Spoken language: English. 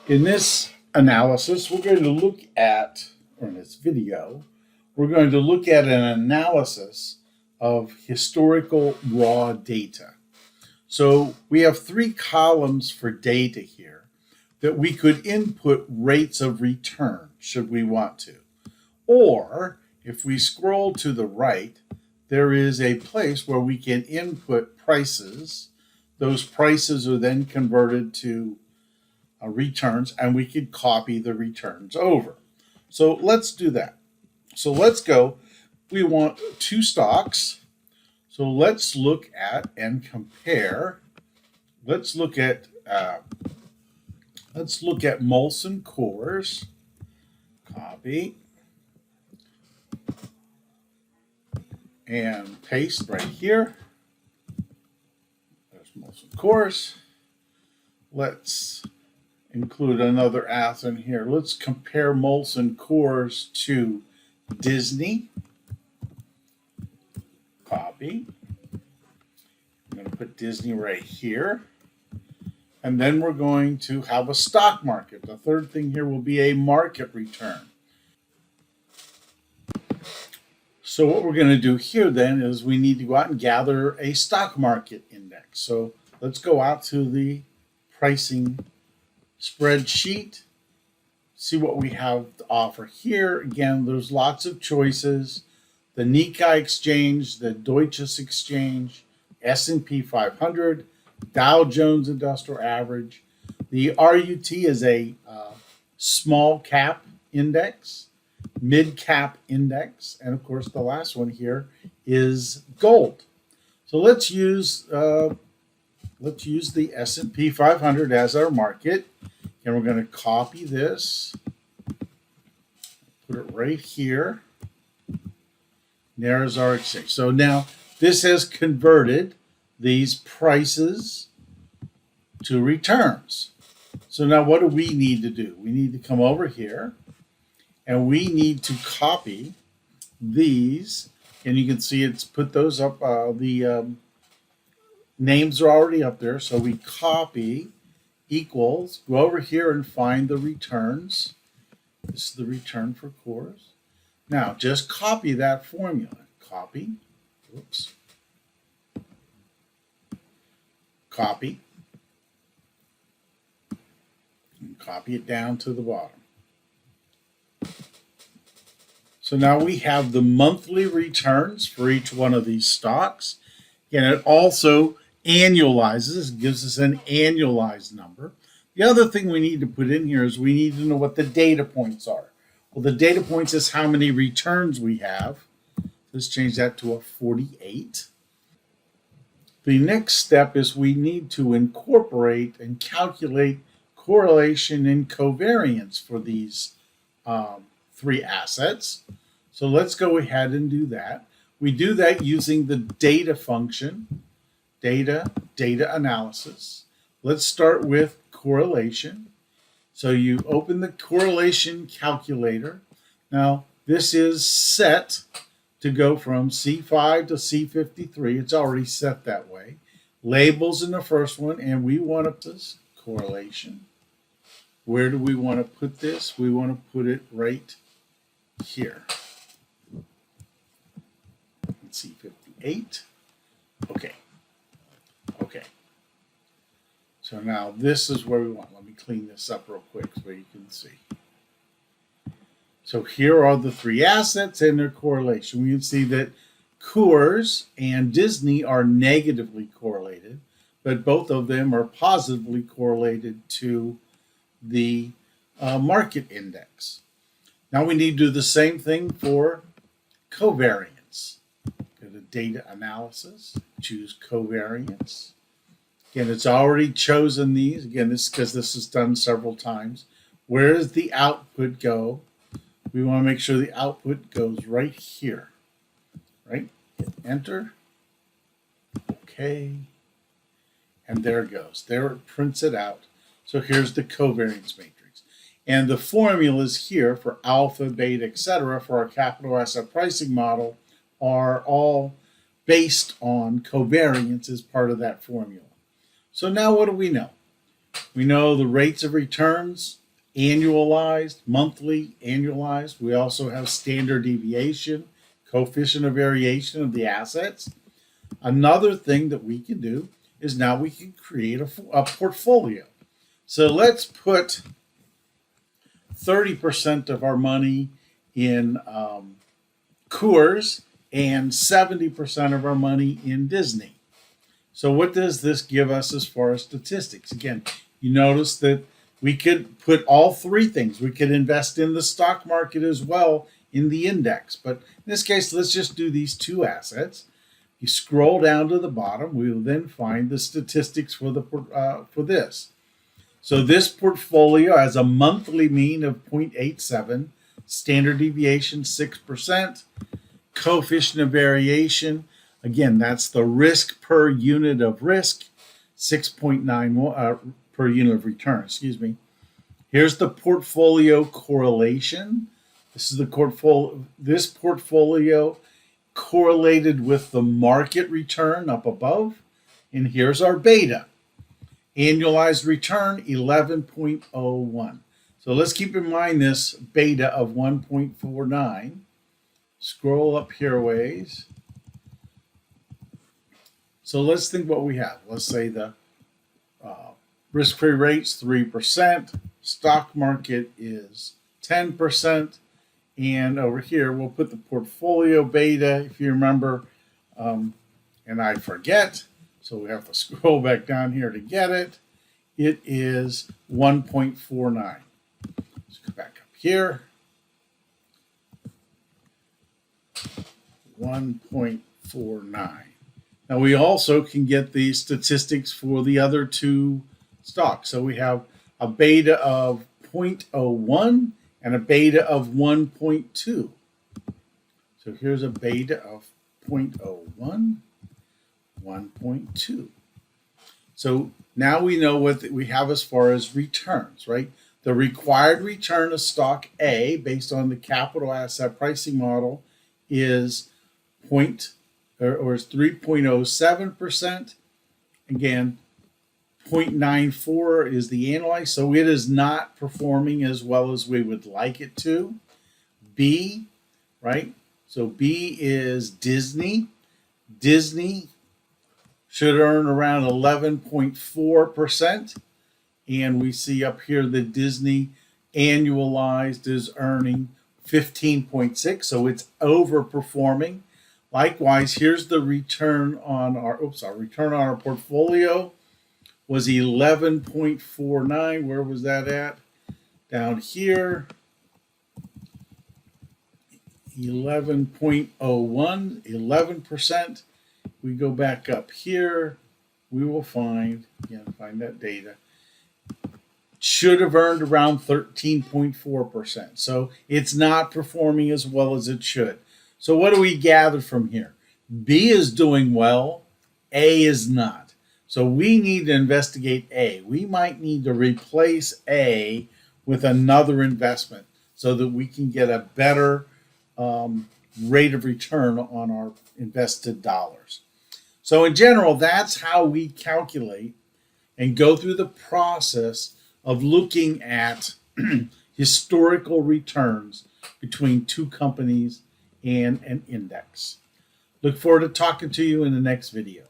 In this analysis, we're going to look at, or in this video, we're going to look at an analysis of historical raw data. So we have three columns for data here that we could input rates of return should we want to. Or if we scroll to the right, there is a place where we can input prices. Those prices are then converted to returns, and we could copy the returns over. So let's do that. So let's go. We want two stocks. So let's look at and compare. Let's look at Molson Coors. Copy and paste right here. There's Molson Coors. Let's include another Athens here. Let's compare Molson Coors to Disney. Copy. I'm going to put Disney right here. And then we're going to have a stock market. The third thing here will be a market return. So what we're going to do here then is we need to go out and gather a stock market index. So let's go out to the pricing spreadsheet, see what we have to offer here. Again, there's lots of choices. The Nikkei exchange, the Deutsches exchange, S&P 500, Dow Jones Industrial Average. The RUT is a small cap index, mid cap index, and of course the last one here is gold. So let's use the S&P 500 as our market, and we're going to copy this, put it right here. There's our exchange. So now this has converted these prices to returns. So now what do we need to do? We need to come over here and we need to copy these. And you can see it's put those up. The names are already up there. So we copy equals, go over here and find the returns. This is the return for Coors. Now just copy that formula. Copy. Whoops. Copy. And copy it down to the bottom. So now we have the monthly returns for each one of these stocks. And it also annualizes, gives us an annualized number. The other thing we need to put in here is we need to know what the data points are. Well, the data points is how many returns we have. Let's change that to a 48. The next step is we need to incorporate and calculate correlation and covariance for these three assets. So let's go ahead and do that. We do that using the data function, data analysis. Let's start with correlation. So you open the correlation calculator. Now this is set to go from C5 to C53. It's already set that way. Labels in the first one, and we want to put this correlation. Where do we want to put this? We want to put it right here. C58. Okay. So now this is where we want. Let me clean this up real quick so you can see. So here are the three assets and their correlation. We can see that Coors and Disney are negatively correlated, but both of them are positively correlated to the market index. Now we need to do the same thing for covariance. Go to data analysis, choose covariance. Again, it's already chosen these. Again, this is because this is done several times. Where does the output go? We want to make sure the output goes right here. Right? Hit enter. Okay. And there it goes. There it prints it out. So here's the covariance matrix. And the formulas here for alpha, beta, etc. for our capital asset pricing model are all based on covariance as part of that formula. So now what do we know? We know the rates of returns, annualized, monthly, annualized. We also have standard deviation, coefficient of variation of the assets. Another thing that we can do is now we can create a portfolio. So let's put 30% of our money in Coors and 70% of our money in Disney. So what does this give us as far as statistics? Again, you notice that we could put all three things. We could invest in the stock market as well in the index. But in this case, let's just do these two assets. You scroll down to the bottom, we will then find the statistics for this. So this portfolio has a monthly mean of 0.87, standard deviation 6%, coefficient of variation, again, that's the risk per unit of risk, 6.9 per unit of return, excuse me. Here's the portfolio correlation. This is this portfolio correlated with the market return up above. And here's our beta. Annualized return 11.01. So let's keep in mind this beta of 1.49. Scroll up here a ways. So let's think what we have. Let's say the risk-free rate's 3%, stock market is 10%, and over here we'll put the portfolio beta, if you remember, and I forget, so we have to scroll back down here to get it. It is 1.49. Let's go back up here. 1.49. Now we also can get the statistics for the other two stocks. So we have a beta of 0.01 and a beta of 1.2. So here's a beta of 0.01, 1.2. So now we know what we have as far as returns, right? The required return of stock A based on the capital asset pricing model is 3.07%. Again, 0.94 is the annualized, so it is not performing as well as we would like it to. B, right? So B is Disney. Disney should earn around 11.4%. And we see up here that Disney annualized is earning 15.6, so it's overperforming. Likewise, here's the return on our portfolio was 11.49. Where was that at? Down here. 11.01, 11%. We go back up here. We will find that data. Should have earned around 13.4%. So it's not performing as well as it should. So what do we gather from here? B is doing well, A is not. So we need to investigate A. We might need to replace A with another investment so that we can get a better rate of return on our invested dollars. So in general, that's how we calculate and go through the process of looking at historical returns between two companies and an index. Look forward to talking to you in the next video.